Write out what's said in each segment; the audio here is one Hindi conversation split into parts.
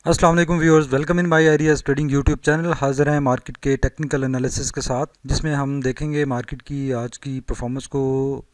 अस्सलाम वालेकुम viewers, welcome in my ideas trading YouTube channel. हाजिर हैं मार्केट के टेक्निकल एनालिसिस के साथ, जिसमें हम देखेंगे मार्केट की आज की परफॉर्मेंस को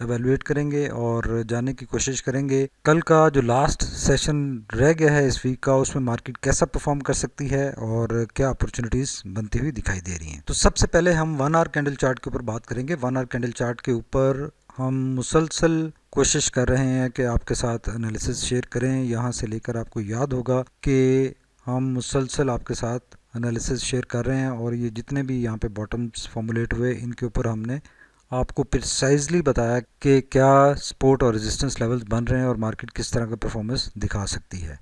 एवेलुएट करेंगे और जानने की कोशिश करेंगे कल का जो लास्ट सेशन रह गया है इस वीक का, उसमें मार्केट कैसा परफॉर्म कर सकती है और क्या अपॉर्चुनिटीज़ बनती हुई दिखाई दे रही हैं। तो सबसे पहले हम 1 आवर कैंडल चार्ट के ऊपर बात करेंगे। 1 आवर कैंडल चार्ट के ऊपर हम मुसलसल कोशिश कर रहे हैं कि आपके साथ एनालिसिस शेयर करें। यहाँ से लेकर आपको याद होगा कि हम मुसलसल आपके साथ एनालिसिस शेयर कर रहे हैं और ये जितने भी यहाँ पे बॉटम्स फॉर्मुलेट हुए, इनके ऊपर हमने आपको प्रिसाइजली बताया कि क्या सपोर्ट और रेजिस्टेंस लेवल्स बन रहे हैं और मार्केट किस तरह का परफॉर्मेंस दिखा सकती है।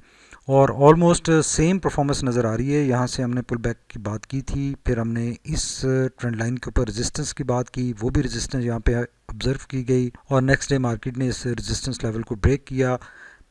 और ऑलमोस्ट सेम परफॉर्मेंस नज़र आ रही है। यहाँ से हमने पुल बैक की बात की थी, फिर हमने इस ट्रेंड लाइन के ऊपर रेजिस्टेंस की बात की, वो भी रेजिस्टेंस यहाँ पे ऑब्जर्व की गई और नेक्स्ट डे मार्केट ने इस रेजिस्टेंस लेवल को ब्रेक किया।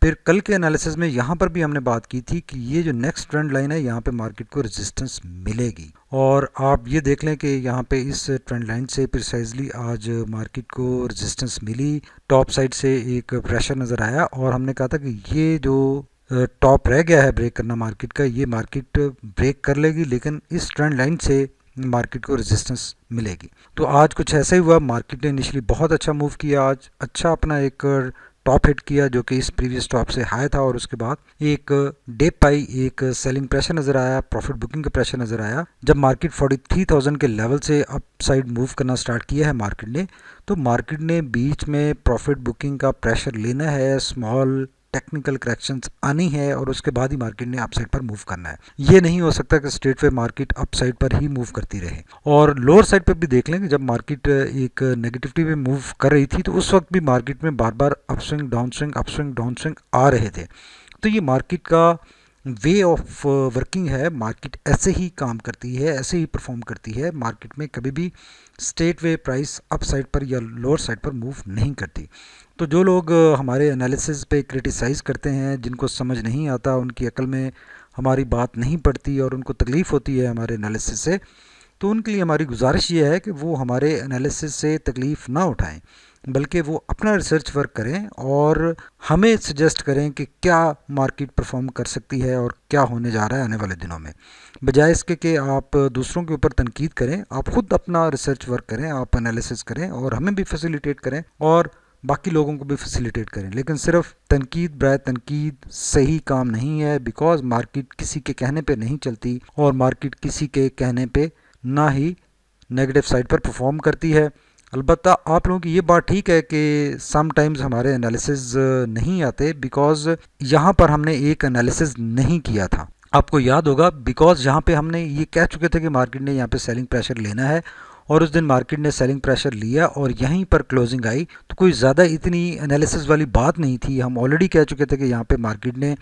फिर कल के एनालिसिस में यहाँ पर भी हमने बात की थी कि ये जो नेक्स्ट ट्रेंड लाइन है, यहाँ पे मार्केट को रेजिस्टेंस मिलेगी और आप ये देख लें कि यहाँ पे इस ट्रेंड लाइन से प्रिसाइजली आज मार्केट को रेजिस्टेंस मिली। टॉप साइड से एक प्रेशर नज़र आया और हमने कहा था कि ये जो टॉप रह गया है ब्रेक करना मार्केट का, ये मार्केट ब्रेक कर लेगी, लेकिन इस ट्रेंड लाइन से मार्केट को रेजिस्टेंस मिलेगी। तो आज कुछ ऐसा ही हुआ। मार्केट ने इनिशियली बहुत अच्छा मूव किया, आज अच्छा अपना एक टॉप हिट किया जो कि इस प्रीवियस टॉप से हाई था और उसके बाद एक डेप आई, एक सेलिंग प्रेशर नज़र आया, प्रॉफिट बुकिंग का प्रेशर नज़र आया। जब मार्केट 43,000 के लेवल से अप साइड मूव करना स्टार्ट किया है मार्केट ने, तो मार्केट ने बीच में प्रॉफिट बुकिंग का प्रेशर लेना है, स्मॉल टेक्निकल करेक्शंस आनी है और उसके बाद ही मार्केट ने अपसाइड पर मूव करना है। ये नहीं हो सकता कि स्ट्रेट वे मार्केट अपसाइड पर ही मूव करती रहे। और लोअर साइड पर भी देख लें कि जब मार्केट एक नेगेटिविटी में मूव कर रही थी, तो उस वक्त भी मार्केट में बार बार upswing down swing upswing down swing आ रहे थे। तो ये मार्केट का वे ऑफ वर्किंग है। मार्केट ऐसे ही काम करती है, ऐसे ही परफॉर्म करती है। मार्केट में कभी भी straight way price up side पर या लोअर साइड पर मूव नहीं करती। तो जो लोग हमारे एनालिसिस पे क्रिटिसाइज़ करते हैं, जिनको समझ नहीं आता, उनकी अकल में हमारी बात नहीं पड़ती और उनको तकलीफ़ होती है हमारे एनालिसिस से, तो उनके लिए हमारी गुजारिश ये है कि वो हमारे एनालिसिस से तकलीफ़ ना उठाएं, बल्कि वो अपना रिसर्च वर्क करें और हमें सजेस्ट करें कि क्या मार्केट परफॉर्म कर सकती है और क्या होने जा रहा है आने वाले दिनों में। बजाय इसके कि आप दूसरों के ऊपर तनकीद करें, आप खुद अपना रिसर्च वर्क करें, आप एनालिसिस करें और हमें भी फैसिलिटेट करें और बाकी लोगों को भी फैसिलिटेट करें। लेकिन सिर्फ तनकीद बराए तनकीद सही काम नहीं है, बिकॉज मार्केट किसी के कहने पे नहीं चलती और मार्केट किसी के कहने पे ना ही नेगेटिव साइड पर परफॉर्म करती है। अलबत्ता आप लोगों की ये बात ठीक है कि समटाइम्स हमारे एनालिसिस नहीं आते, बिकॉज यहाँ पर हमने एक एनालिसिस नहीं किया था। आपको याद होगा, बिकॉज यहाँ पे हमने ये कह चुके थे कि मार्केट ने यहाँ पे सेलिंग प्रेशर लेना है और उस दिन मार्केट ने सेलिंग प्रेशर लिया और यहीं पर क्लोजिंग आई। तो कोई ज़्यादा इतनी एनालिसिस वाली बात नहीं थी। हम ऑलरेडी कह चुके थे कि यहाँ पे मार्केट ने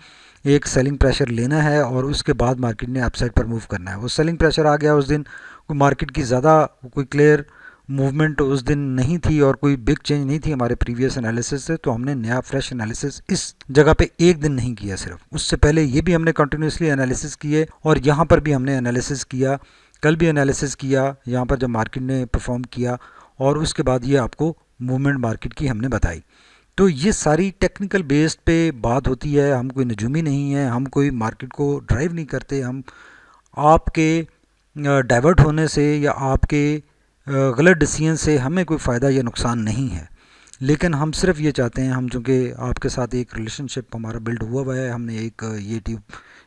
एक सेलिंग प्रेशर लेना है और उसके बाद मार्केट ने अपसाइड पर मूव करना है। वो सेलिंग प्रेशर आ गया उस दिन। कोई मार्केट की ज़्यादा कोई क्लियर मूवमेंट उस दिन नहीं थी और कोई बिग चेंज नहीं थी हमारे प्रीवियस एनालिसिस से। तो हमने नया फ्रेश एनालिसिस इस जगह पे एक दिन नहीं किया, सिर्फ उससे पहले ये भी हमने कंटिन्यूसली एनालिसिस किए और यहाँ पर भी हमने एनालिसिस किया, कल भी एनालिसिस किया यहाँ पर जब मार्केट ने परफॉर्म किया और उसके बाद ये आपको मूवमेंट मार्केट की हमने बताई। तो ये सारी टेक्निकल बेस्ड पे बात होती है। हम कोई नजूमी नहीं है, हम कोई मार्केट को ड्राइव नहीं करते। हम आपके डाइवर्ट होने से या आपके गलत डिसीजन से हमें कोई फ़ायदा या नुकसान नहीं है। लेकिन हम सिर्फ ये चाहते हैं, हम चूँकि आपके साथ एक रिलेशनशिप हमारा बिल्ड हुआ है, हमने एक ये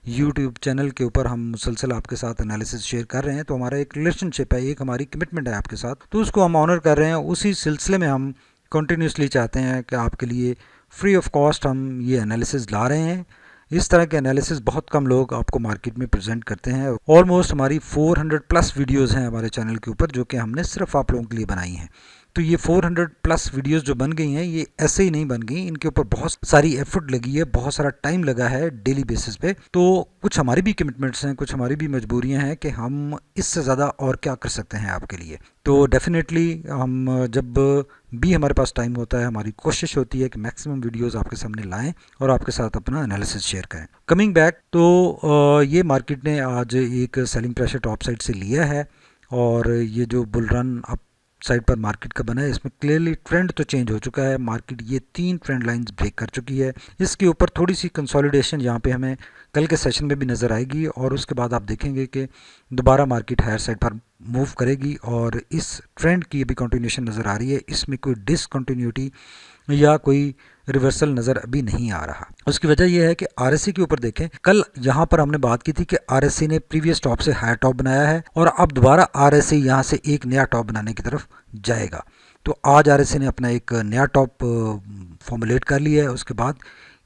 यूट्यूब चैनल के ऊपर हम मुसलसल आपके साथ एनालिसिस शेयर कर रहे हैं, तो हमारा एक रिलेशनशिप है, एक हमारी कमिटमेंट है आपके साथ, तो उसको हम ऑनर कर रहे हैं। उसी सिलसिले में हम कंटिन्यूसली चाहते हैं कि आपके लिए फ्री ऑफ कॉस्ट हम ये एनालिसिस ला रहे हैं। इस तरह के एनालिसिस बहुत कम लोग आपको मार्केट में प्रेजेंट करते हैं। ऑलमोस्ट हमारी 400 प्लस वीडियोस हैं हमारे चैनल के ऊपर, जो कि हमने सिर्फ आप लोगों के लिए बनाई हैं। तो ये 400 प्लस वीडियोस जो बन गई हैं, ये ऐसे ही नहीं बन गई, इनके ऊपर बहुत सारी एफर्ट लगी है, बहुत सारा टाइम लगा है डेली बेसिस पे। तो कुछ हमारी भी कमिटमेंट्स हैं, कुछ हमारी भी मजबूरियां हैं कि हम इससे ज़्यादा और क्या कर सकते हैं आपके लिए। तो डेफिनेटली हम जब भी हमारे पास टाइम होता है, हमारी कोशिश होती है कि मैक्सिमम वीडियोस आपके सामने लाएं और आपके साथ अपना एनालिसिस शेयर करें। कमिंग बैक, तो ये मार्केट ने आज एक सेलिंग प्रेशर टॉप साइड से लिया है और ये जो बुल रन अप साइड पर मार्केट का बना है, इसमें क्लियरली ट्रेंड तो चेंज हो चुका है। मार्केट ये 3 ट्रेंड लाइंस ब्रेक कर चुकी है। इसके ऊपर थोड़ी सी कंसोलिडेशन यहाँ पे हमें कल के सेशन में भी नज़र आएगी और उसके बाद आप देखेंगे कि दोबारा मार्केट हायर साइड पर मूव करेगी और इस ट्रेंड की अभी कंटिन्यूशन नज़र आ रही है। इसमें कोई डिसकंटिन्यूटी या कोई रिवर्सल नज़र अभी नहीं आ रहा। उसकी वजह यह है कि आरएससी के ऊपर देखें, कल यहाँ पर हमने बात की थी कि आरएससी ने प्रीवियस टॉप से हायर टॉप बनाया है और अब दोबारा आरएससी यहाँ से एक नया टॉप बनाने की तरफ जाएगा। तो आज आरएससी ने अपना एक नया टॉप फॉर्मुलेट कर लिया है। उसके बाद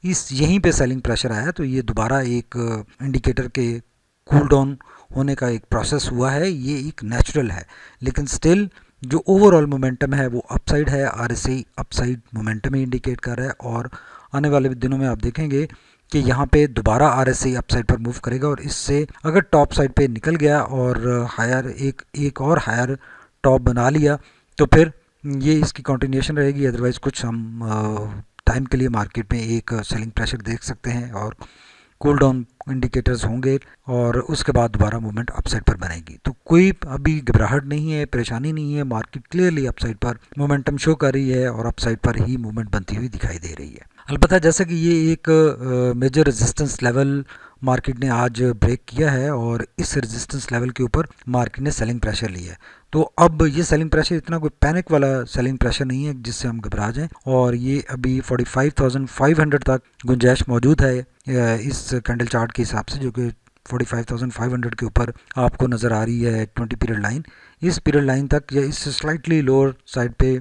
इस यहीं पे सेलिंग प्रेशर आया, तो ये दोबारा एक इंडिकेटर के कूल डाउन होने का एक प्रोसेस हुआ है। ये एक नेचुरल है, लेकिन स्टिल जो ओवरऑल मोमेंटम है वो अपसाइड है। आरएसआई अपसाइड मोमेंटम ही इंडिकेट कर रहा है और आने वाले दिनों में आप देखेंगे कि यहाँ पे दोबारा आरएसआई अपसाइड पर मूव करेगा और इससे अगर टॉप साइड पे निकल गया और हायर एक और हायर टॉप बना लिया तो फिर ये इसकी कंटिन्यूशन रहेगी। अदरवाइज कुछ हम टाइम के लिए मार्केट में एक सेलिंग प्रेशर देख सकते हैं और कूल डाउन इंडिकेटर्स होंगे और उसके बाद दोबारा मूवमेंट अपसाइड पर बनेगी। तो कोई अभी घबराहट नहीं है, परेशानी नहीं है। मार्केट क्लियरली अपसाइड पर मोमेंटम शो कर रही है और अपसाइड पर ही मूवमेंट बनती हुई दिखाई दे रही है। अलबत्ता जैसा कि ये एक मेजर रेजिस्टेंस लेवल मार्केट ने आज ब्रेक किया है और इस रेजिस्टेंस लेवल के ऊपर मार्केट ने सेलिंग प्रेशर लिया है। तो अब ये सेलिंग प्रेशर इतना कोई पैनिक वाला सेलिंग प्रेशर नहीं है जिससे हम घबरा जाएं और ये अभी 45,500 तक गुंजाइश मौजूद है इस कैंडल चार्ट के हिसाब से, जो कि 45,500 के ऊपर आपको नज़र आ रही है 20 पीरियड लाइन। इस पीरियड लाइन तक या इस स्लाइटली लोअर साइड पे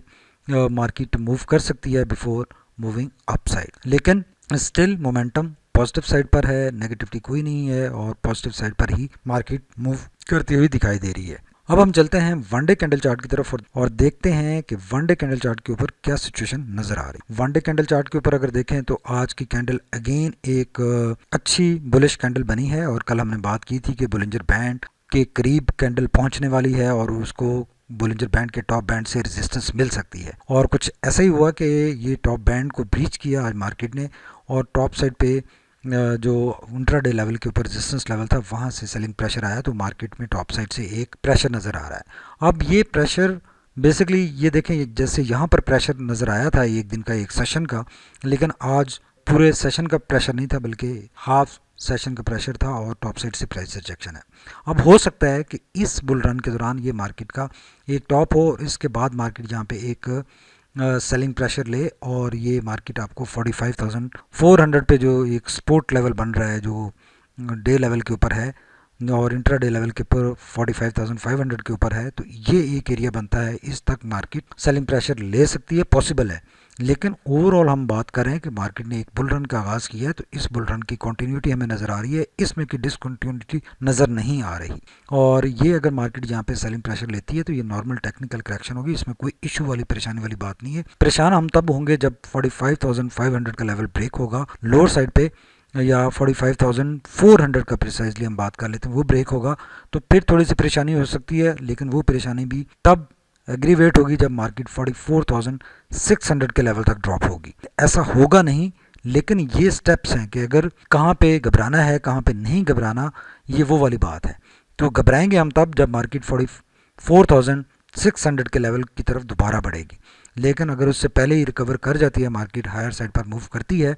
मार्केट मूव कर सकती है बिफोर मूविंग अपसाइड, लेकिन स्टिल मोमेंटम पॉजिटिव साइड पर है, नेगेटिविटी कोई नहीं है और पॉजिटिव साइड पर ही मार्केट मूव करती हुई दिखाई दे रही है। अब हम चलते हैं वन डे कैंडल चार्ट की तरफ और देखते हैं कि वन डे कैंडल चार्ट के ऊपर क्या सिचुएशन नजर आ रही है। वन डे कैंडल चार्ट के ऊपर अगर देखें तो आज की कैंडल अगेन एक अच्छी बुलिश कैंडल बनी है और कल हमने बात की थी कि बोलिंजर बैंड के करीब कैंडल पहुंचने वाली है और उसको बोलिंजर बैंड के टॉप बैंड से रेजिस्टेंस मिल सकती है और कुछ ऐसा ही हुआ कि ये टॉप बैंड को ब्रीच किया आज मार्केट ने और टॉप साइड पे जो इंट्राडे लेवल के ऊपर रेजिस्टेंस लेवल था वहाँ से सेलिंग प्रेशर आया, तो मार्केट में टॉप साइड से एक प्रेशर नज़र आ रहा है। अब ये प्रेशर बेसिकली ये देखें जैसे यहाँ पर प्रेशर नज़र आया था एक दिन का, एक सेशन का, लेकिन आज पूरे सेशन का प्रेशर नहीं था बल्कि हाफ सेशन का प्रेशर था और टॉप साइड से प्राइस रिजेक्शन है। अब हो सकता है कि इस बुल रन के दौरान ये मार्केट का एक टॉप हो, इसके बाद मार्केट यहाँ पे एक सेलिंग प्रेशर ले और ये मार्केट आपको 45,400 पे जो एक सपोर्ट लेवल बन रहा है जो डे लेवल के ऊपर है और इंट्रा डे लेवल के ऊपर 45,500 के ऊपर है, तो ये एक एरिया बनता है, इस तक मार्केट सेलिंग प्रेशर ले सकती है, पॉसिबल है। लेकिन ओवरऑल हम बात कर रहे हैं कि मार्केट ने एक बुल रन का आगाज़ किया है, तो इस बुल रन की कंटिन्यूटी हमें नज़र आ रही है, इसमें की डिसकंटिन्यूटी नज़र नहीं आ रही और ये अगर मार्केट यहाँ पे सेलिंग प्रेशर लेती है तो ये नॉर्मल टेक्निकल करेक्शन होगी, इसमें कोई इशू वाली परेशानी वाली बात नहीं है। परेशान हम तब होंगे जब 45,500 का लेवल ब्रेक होगा लोअर साइड पे या 45,400 का प्रिसाइजली हम बात कर लेते हैं, वो ब्रेक होगा तो फिर थोड़ी सी परेशानी हो सकती है, लेकिन वो परेशानी भी तब एग्रीवेट होगी जब मार्केट 44,600 के लेवल तक ड्रॉप होगी। ऐसा होगा नहीं, लेकिन ये स्टेप्स हैं कि अगर कहाँ पे घबराना है कहाँ पे नहीं घबराना, ये वो वाली बात है। तो घबराएंगे हम तब जब मार्केट 44,600 के लेवल की तरफ दोबारा बढ़ेगी, लेकिन अगर उससे पहले ही रिकवर कर जाती है, मार्केट हायर साइड पर मूव करती है,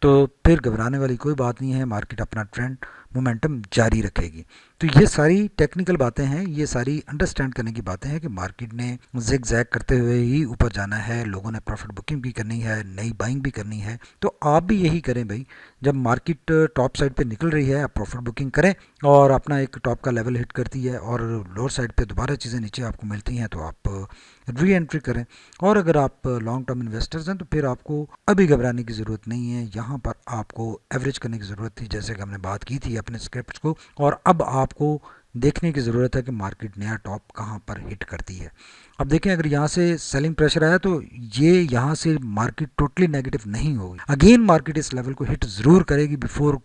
तो फिर घबराने वाली कोई बात नहीं है, मार्केट अपना ट्रेंड मोमेंटम जारी रखेगी। तो ये सारी टेक्निकल बातें हैं, ये सारी अंडरस्टैंड करने की बातें हैं कि मार्केट ने जिग जैग करते हुए ही ऊपर जाना है, लोगों ने प्रॉफिट बुकिंग भी करनी है, नई बाइंग भी करनी है, तो आप भी यही करें भाई। जब मार्केट टॉप साइड पे निकल रही है आप प्रॉफिट बुकिंग करें और अपना एक टॉप का लेवल हिट करती है और लोअर साइड पे दोबारा चीज़ें नीचे आपको मिलती हैं तो आप री एंट्री करें। और अगर आप लॉन्ग टर्म इन्वेस्टर्स हैं तो फिर आपको अभी घबराने की ज़रूरत नहीं है, यहाँ पर आपको एवरेज करने की ज़रूरत थी जैसे कि हमने बात की थी अपने स्क्रिप्ट को, और अब आपको देखने की ज़रूरत है कि मार्केट नया टॉप कहाँ पर हिट करती है। अब देखें अगर यहाँ से सेलिंग प्रेशर आया तो ये यहाँ से मार्केट टोटली नेगेटिव नहीं होगी, अगेन मार्केट इस लेवल को हिट ज़रूर करेगी बिफोर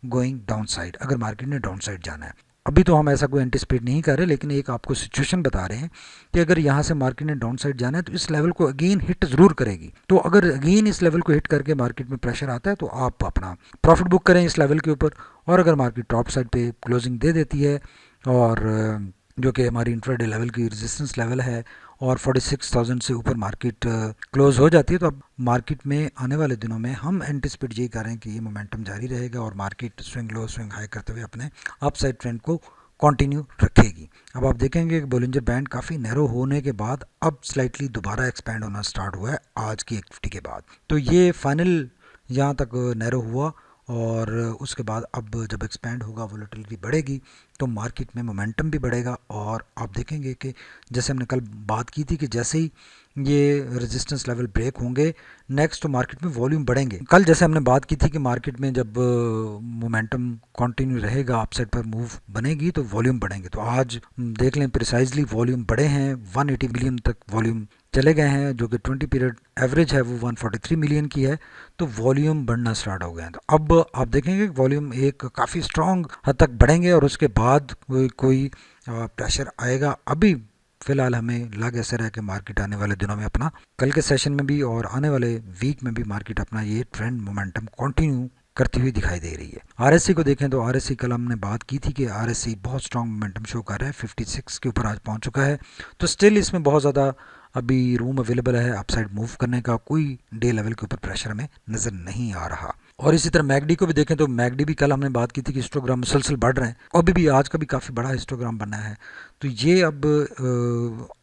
गोइंग डाउन साइड, अगर मार्केट ने डाउन साइड जाना है। अभी तो हम ऐसा कोई एंटिसिपेट नहीं कर रहे, लेकिन एक आपको सिचुएशन बता रहे हैं कि अगर यहाँ से मार्केट ने डाउन साइड जाना है तो इस लेवल को अगेन हिट ज़रूर करेगी। तो अगर अगेन इस लेवल को हिट करके मार्केट में प्रेशर आता है तो आप अपना प्रॉफिट बुक करें इस लेवल के ऊपर, और अगर मार्केट टॉप साइड पे क्लोजिंग दे देती है और जो कि हमारी इंट्राडे लेवल की रेजिस्टेंस लेवल है और 46,000 से ऊपर मार्केट क्लोज हो जाती है। तो अब मार्केट में आने वाले दिनों में हम एंटिसिपेट यही कर रहे हैं कि ये मोमेंटम जारी रहेगा और market swing low swing high करते हुए अपने अपसाइड ट्रेंड को कंटिन्यू रखेगी। अब आप देखेंगे कि बोलिंजर बैंड काफ़ी नैरो होने के बाद अब स्लाइटली दोबारा एक्सपैंड होना स्टार्ट हुआ है आज की एक्टिविटी के बाद। तो ये फाइनल यहाँ तक नैरो हुआ और उसके बाद अब जब एक्सपैंड होगा वोलेटिलिटी बढ़ेगी तो मार्केट में मोमेंटम भी बढ़ेगा। और आप देखेंगे कि जैसे हमने कल बात की थी कि जैसे ही ये रेजिस्टेंस लेवल ब्रेक होंगे नेक्स्ट तो मार्केट में वॉल्यूम बढ़ेंगे। कल जैसे हमने बात की थी कि मार्केट में जब मोमेंटम कंटिन्यू रहेगा अपसाइड पर मूव बनेगी तो वॉल्यूम बढ़ेंगे। तो आज देख लें प्रिसाइजली वॉल्यूम बढ़े हैं, 180 मिलियन तक वॉल्यूम चले गए हैं, जो कि 20 पीरियड एवरेज है वो 143 मिलियन की है। तो वॉल्यूम बढ़ना स्टार्ट हो गए हैं। तो अब आप देखेंगे वॉल्यूम एक काफ़ी स्ट्रॉन्ग हद तक बढ़ेंगे और उसके बाद कोई प्रेशर आएगा। अभी फिलहाल हमें लग ऐसे रहा है कि मार्केट आने वाले दिनों में अपना कल के सेशन में भी और आने वाले वीक में भी मार्केट अपना ये ट्रेंड मोमेंटम कंटिन्यू करती हुई दिखाई दे रही है। आरएससी को देखें तो आरएससी कल हमने बात की थी कि आरएससी बहुत स्ट्रॉन्ग मोमेंटम शो कर रहा है, 56 के ऊपर आज पहुंच चुका है। तो स्टिल इसमें बहुत ज़्यादा अभी रूम अवेलेबल है अपसाइड मूव करने का, कोई डे लेवल के ऊपर प्रेशर हमें नज़र नहीं आ रहा। और इसी तरह मैगडी को भी देखें तो मैगडी भी कल हमने बात की थी कि हिस्टोग्राम मुसलसल बढ़ रहे हैं, अभी भी आज का भी काफ़ी बड़ा हिस्टोग्राम बना है। तो ये अब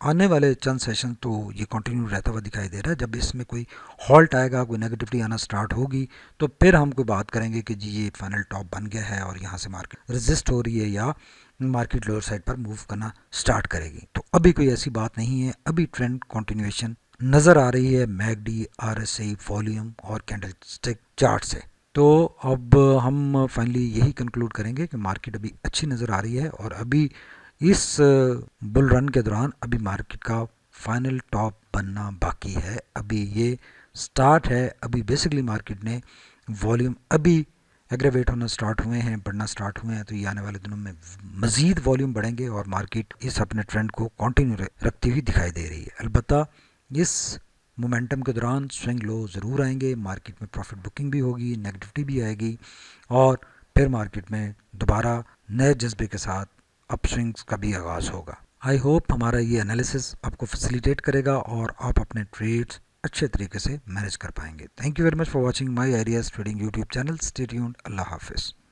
आने वाले चंद सेशन तो ये कंटिन्यू रहता हुआ दिखाई दे रहा है। जब इसमें कोई हॉल्ट आएगा, कोई नेगेटिविटी आना स्टार्ट होगी तो फिर हम कोई बात करेंगे कि जी ये फाइनल टॉप बन गया है और यहाँ से मार्केट रेजिस्ट हो रही है या मार्केट लोअर साइड पर मूव करना स्टार्ट करेगी। तो अभी कोई ऐसी बात नहीं है, अभी ट्रेंड कंटिन्यूएशन नज़र आ रही है मैगडी, आरएसआई, वॉल्यूम और कैंडलस्टिक चार्ट से। तो अब हम फाइनली यही कंक्लूड करेंगे कि मार्केट अभी अच्छी नज़र आ रही है और अभी इस बुल रन के दौरान अभी मार्केट का फाइनल टॉप बनना बाकी है। अभी ये स्टार्ट है, अभी बेसिकली मार्केट ने वॉल्यूम अभी एग्रेवेट होना स्टार्ट हुए हैं, बढ़ना स्टार्ट हुए हैं। तो ये आने वाले दिनों में मज़ीद वॉल्यूम बढ़ेंगे और मार्केट इस अपने ट्रेंड को कंटिन्यू रखती हुई दिखाई दे रही है। अलबत्ता इस मोमेंटम के दौरान स्विंग लो ज़रूर आएंगे, मार्केट में प्रॉफिट बुकिंग भी होगी, नेगेटिविटी भी आएगी और फिर मार्केट में दोबारा नए जज्बे के साथ अप स्विंग्स का भी आगाज़ होगा। आई होप हमारा ये एनालिसिस आपको फैसिलिटेट करेगा और आप अपने ट्रेड्स अच्छे तरीके से मैनेज कर पाएंगे। Thank you very much for watching my ideas trading YouTube channel. Stay tuned. अल्लाह हाफिज़।